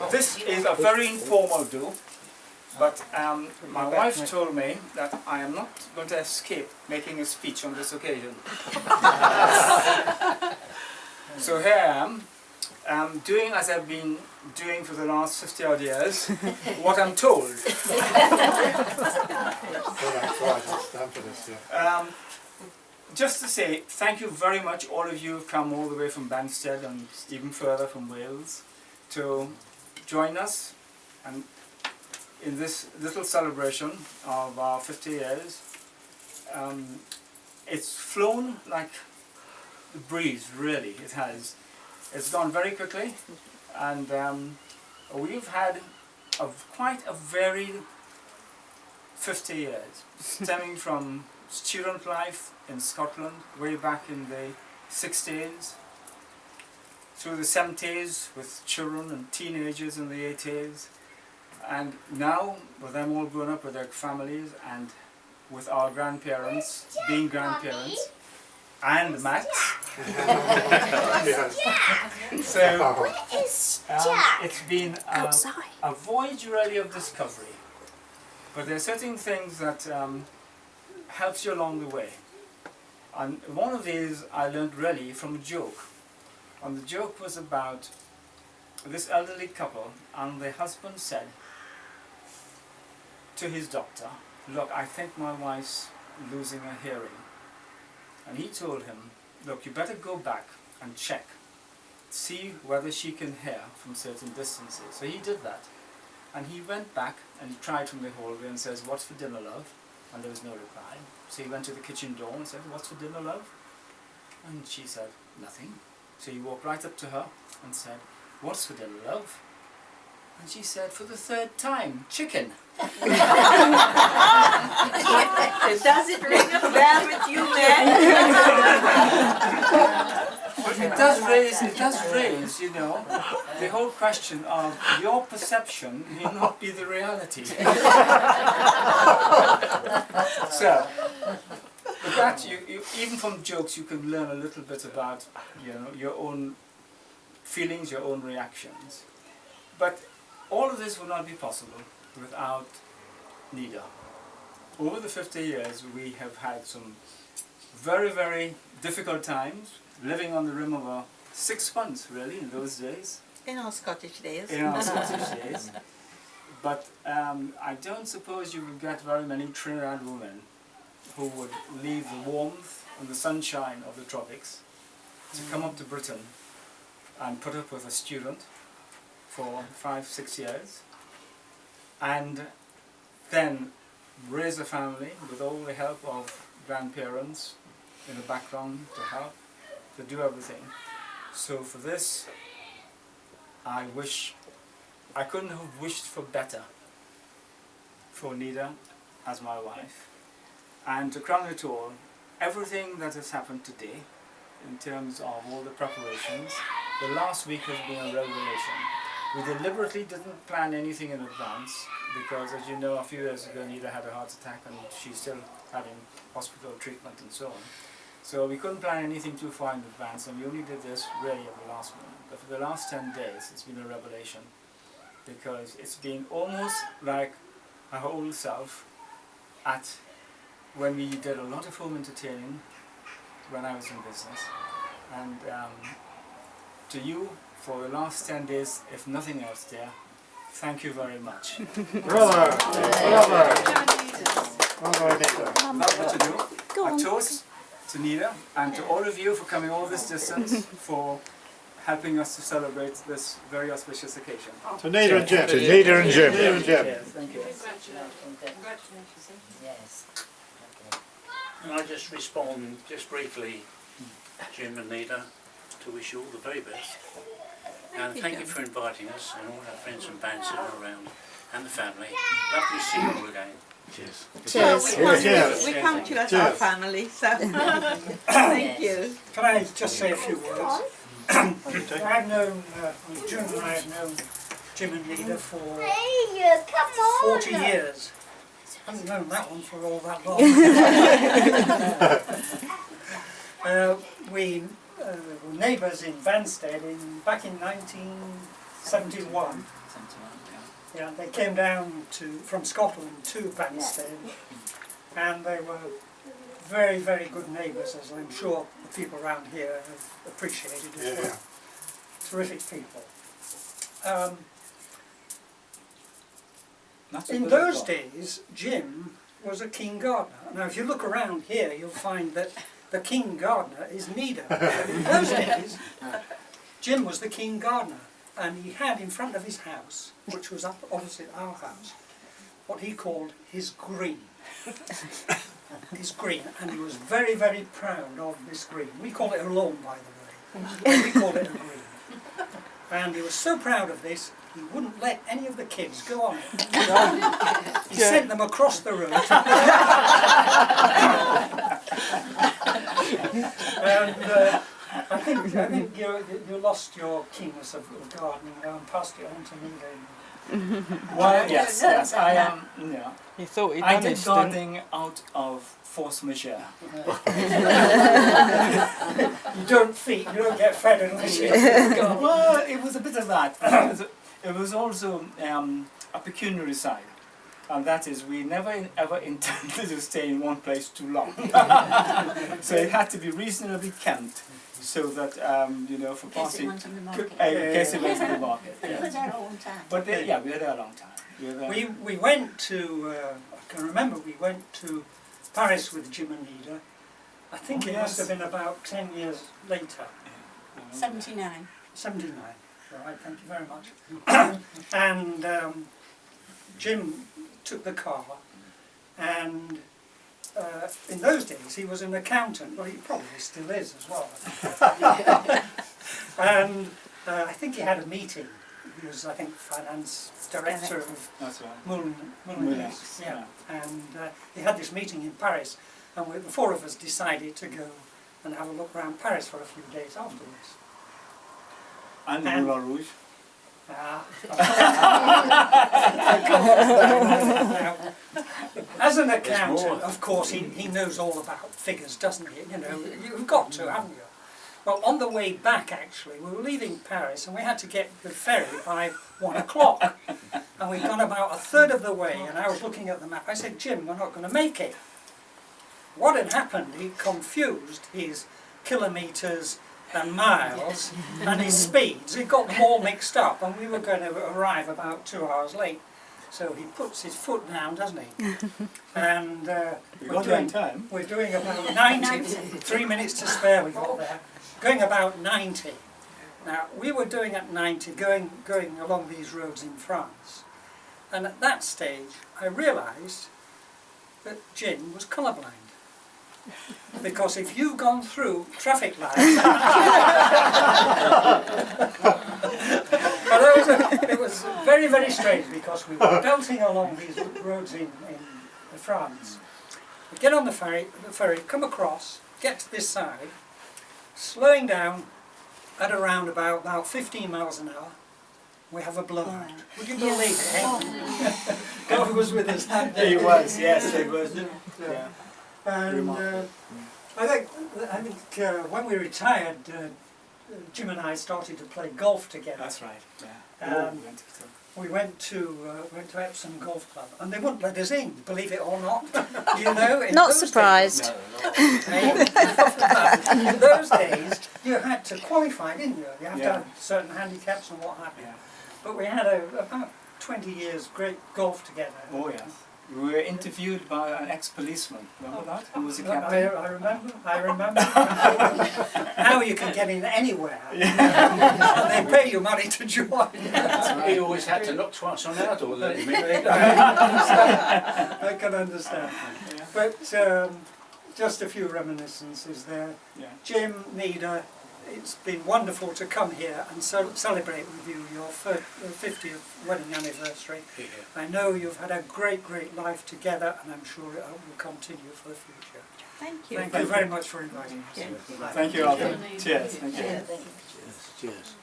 This is a very informal do, but my wife told me that I am not going to escape making a speech on this occasion. So here I am, doing as I've been doing for the last 50 odd years, what I'm told. Just to say, thank you very much, all of you have come all the way from Banstead and even further from Wales to join us and in this little celebration of our 50 years. It's flown like the breeze, really, it has. It's gone very quickly, and we've had quite a varied 50 years, stemming from student life in Scotland way back in the 60s, through the 70s with children and teenagers in the 80s, and now with them all grown up with their families and with our grandparents being grandparents and Max. So it's been a voyage really of discovery, but there are certain things that helps you along the way. And one of these I learned really from a joke. And the joke was about this elderly couple, and the husband said to his doctor, "Look, I think my wife's losing her hearing." And he told him, "Look, you better go back and check, see whether she can hear from certain distances." So he did that. And he went back and he tried from the hallway and says, "What's for dinner, love?" And there was no reply. So he went to the kitchen door and said, "What's for dinner, love?" And she said, "Nothing." So he walked right up to her and said, "What's for dinner, love?" And she said, for the third time, "Chicken." Does it ring a bell with you, man? It does raise, you know, the whole question of your perception may not be the reality. So, with that, even from jokes, you can learn a little bit about, you know, your own feelings, your own reactions. But all of this would not be possible without Nida. Over the 50 years, we have had some very, very difficult times, living on the rim of a 6 months, really, in those days. In our Scottish days. In our Scottish days. But I don't suppose you would get very many Trinidad women who would leave the warmth and the sunshine of the tropics to come up to Britain and put up with a student for 5-6 years, and then raise a family with all the help of grandparents in the background to help, to do everything. So for this, I couldn't have wished for better for Nida as my wife. And to crown it all, everything that has happened today, in terms of all the preparations, the last week has been a revelation. We deliberately didn't plan anything in advance because, as you know, a few years ago Nida had a heart attack and she's still having hospital treatment and so on. So we couldn't plan anything too far in advance, and we only did this really at the last moment. But for the last 10 days it's been a revelation, because it's been almost like our whole self when we did a lot of home entertaining when I was in business. And to you, for the last 10 days, if nothing else, dear, thank you very much. Bravo! Bravo! Not what to do. A toast to Nida and to all of you for coming all this distance, for helping us to celebrate this very auspicious occasion. To Nida and Jim. To Nida and Jim. Nida and Jim. Yes, thank you. Congratulations. Yes. Can I just respond just briefly, Jim and Nida, to wish you all the very best. And thank you for inviting us and all our friends from Banstead all around, and the family. Lovely to see you all again. Cheers. Cheers. Cheers. We count you as our Cheers. family, so thank you. Can I just say a few words? I've known, June and I have known Jim and Nida for 40 years. I haven't known that one for all that long. We were neighbours in Banstead back in 1971. Yeah, they came down from Scotland to Banstead, and they were very, very good neighbours, as I'm sure the people around here have appreciated as well. Terrific people. In those days, Jim was a keen gardener. Now, if you look around here, you'll find that the keen gardener is Nida. In those days, Jim was the keen gardener, and he had in front of his house, which was up opposite our house, what he called his green. His green, and he was very, very proud of this green. We call it a lawn, by the way. We call it a green. And he was so proud of this, he wouldn't let any of the kids go on it. He sent them across the road. And I think you lost your keenness of gardening and passed it on to me then. Well, yes, I am. Yeah. He thought he'd I done did his thing. gardening out of force majeure. You don't feed, you don't get fed unless you go. Well, it was a bit of that. It was also a pecuniary side, and that is we never ever intended to stay in one place too long. So it had to be reasonably kept, so that you know, for passing, in case it went to the market. We were there a long time. But yeah, we were there a long time. We went to, I can remember we went to Paris with Jim and Nida. I think it must have been about 10 years later. 79. 79, right, thank you very much. And Jim took the car, and in those days he was an accountant, well he probably still is as well. And I think he had a meeting. He was, I think, finance director of Moulin. Yeah. And he had this meeting in Paris, and the four of us decided to go and have a look around Paris for a few days afterwards. And Moulin Rouge. As an accountant, of course, he knows all about figures, doesn't he? You know, you've got to, haven't you? Well, on the way back, actually, we were leaving Paris, and we had to get the ferry by 1 o'clock. And we'd gone about a third of the way, and I was looking at the map. I said, Jim, we're not going to make it. What had happened, he confused his kilometres and miles and his speeds. He got them all mixed up, and we were going to arrive about 2 hours late. So he puts his foot down, doesn't he? And we're doing about 90, 3 minutes to spare we got there, going about 90. Now, we were doing at 90, going along these roads in France. And at that stage, I realised that Jim was colourblind. Because if you've gone through traffic lights, it was very, very strange, because we were belting along these roads in France. We get on the ferry, come across, get to this side, slowing down at around about 15 miles an hour. We have a blowout. Would you believe it? God was with us that day. He was, yes, he was. Yeah. And I think when we retired, Jim and I started to play golf together. That's right. Yeah. We went to Epsom Golf Club, and they wouldn't let us in, believe it or not. You know, in Not those surprised. Days, in those days, you had to qualify, didn't you? You have to have certain handicaps and what have you. Yeah. But we had about 20 years great golf together. Oh yes. We were interviewed by an ex-policeman. Remember that? Who was a I captain? remember. Now you can get in anywhere. And they pay you money to join. He always had to knock twice on our door. I can understand. Yeah. But just a few reminiscences there. Yeah. Jim, Nida, it's been wonderful to come here and celebrate with you your 50th wedding anniversary. Yeah. I know you've had a great, great life together, and I'm sure it will continue for the future. Thank you. Thank you very much for inviting us. Thank you, Arthur. Cheers. Thank you. Cheers. Cheers.